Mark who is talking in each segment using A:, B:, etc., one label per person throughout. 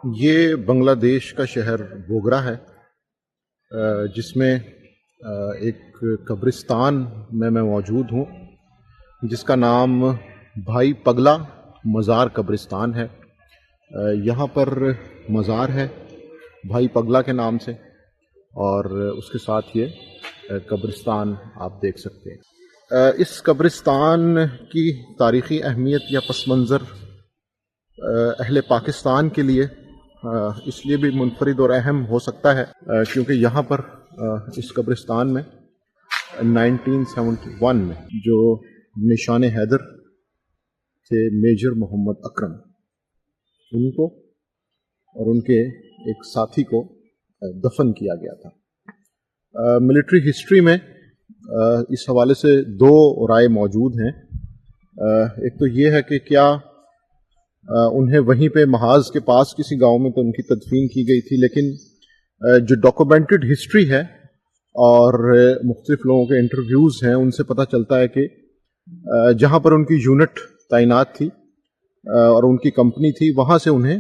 A: یہ بنگلہ دیش کا شہر بوگرا ہے، جس میں ایک قبرستان میں موجود ہوں جس کا نام بھائی پگلا مزار قبرستان ہے۔ یہاں پر مزار ہے بھائی پگلا کے نام سے، اور اس کے ساتھ یہ قبرستان آپ دیکھ سکتے ہیں۔ اس قبرستان کی تاریخی اہمیت یا پس منظر اہل پاکستان کے لیے اس لیے بھی منفرد اور اہم ہو سکتا ہے کیونکہ یہاں پر اس قبرستان میں 1971 میں جو نشان حیدر تھے میجر محمد اکرم، ان کو اور ان کے ایک ساتھی کو دفن کیا گیا تھا۔ ملٹری ہسٹری میں اس حوالے سے دو رائے موجود ہیں۔ ایک تو یہ ہے کہ کیا انہیں وہیں پہ محاذ کے پاس کسی گاؤں میں تو ان کی تدفین کی گئی تھی، لیکن جو ڈاکومنٹڈ ہسٹری ہے اور مختلف لوگوں کے انٹرویوز ہیں ان سے پتہ چلتا ہے کہ جہاں پر ان کی یونٹ تعینات تھی اور ان کی کمپنی تھی، وہاں سے انہیں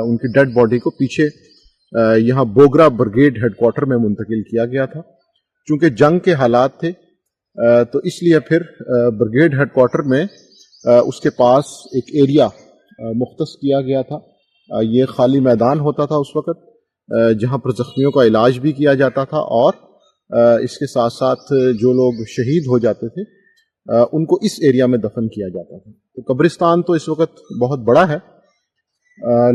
A: ان کی ڈیڈ باڈی کو پیچھے یہاں بوگرا برگیڈ ہیڈ کوارٹر میں منتقل کیا گیا تھا۔ چونکہ جنگ کے حالات تھے تو اس لیے پھر برگیڈ ہیڈ کوارٹر میں اس کے پاس ایک ایریا مختص کیا گیا تھا۔ یہ خالی میدان ہوتا تھا اس وقت جہاں پر زخمیوں کا علاج بھی کیا جاتا تھا، اور اس کے ساتھ ساتھ جو لوگ شہید ہو جاتے تھے ان کو اس ایریا میں دفن کیا جاتا تھا۔ تو قبرستان تو اس وقت بہت بڑا ہے،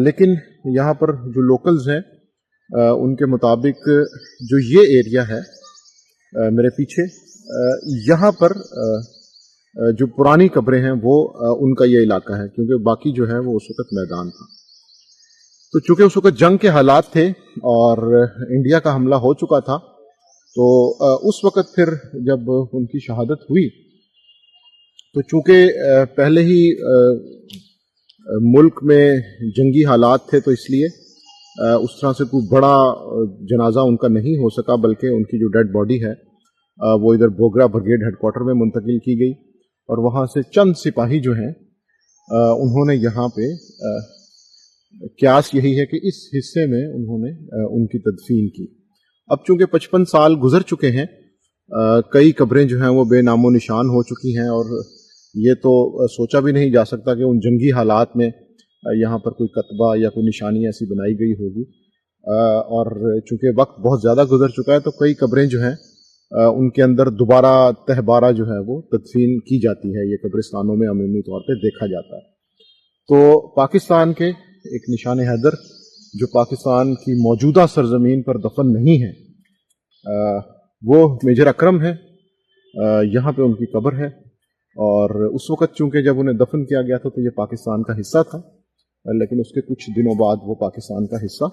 A: لیکن یہاں پر جو لوکلز ہیں ان کے مطابق جو یہ ایریا ہے میرے پیچھے، یہاں پر جو پرانی قبریں ہیں وہ ان کا یہ علاقہ ہے، کیونکہ باقی جو ہے وہ اس وقت میدان تھا۔ تو چونکہ اس وقت جنگ کے حالات تھے اور انڈیا کا حملہ ہو چکا تھا، تو اس وقت پھر جب ان کی شہادت ہوئی تو چونکہ پہلے ہی ملک میں جنگی حالات تھے، تو اس لیے اس طرح سے کوئی بڑا جنازہ ان کا نہیں ہو سکا، بلکہ ان کی جو ڈیڈ باڈی ہے وہ ادھر بوگرا برگیڈ ہیڈ کوارٹر میں منتقل کی گئی، اور وہاں سے چند سپاہی جو ہیں انہوں نے یہاں پہ قیاس یہی ہے کہ اس حصے میں انہوں نے ان کی تدفین کی۔ اب چونکہ 55 سال گزر چکے ہیں، کئی قبریں جو ہیں وہ بے نام و نشان ہو چکی ہیں، اور یہ تو سوچا بھی نہیں جا سکتا کہ ان جنگی حالات میں یہاں پر کوئی کتبہ یا کوئی نشانی ایسی بنائی گئی ہوگی، اور چونکہ وقت بہت زیادہ گزر چکا ہے تو کئی قبریں جو ہیں ان کے اندر دوبارہ تہبارہ جو ہے وہ تدفین کی جاتی ہے۔ یہ قبرستانوں میں عمومی طور پہ دیکھا جاتا ہے۔ تو پاکستان کے ایک نشان حیدر جو پاکستان کی موجودہ سرزمین پر دفن نہیں ہے وہ میجر اکرم ہے۔ یہاں پہ ان کی قبر ہے، اور اس وقت چونکہ جب انہیں دفن کیا گیا تھا تو یہ پاکستان کا حصہ تھا، لیکن اس کے کچھ دنوں بعد وہ پاکستان کا حصہ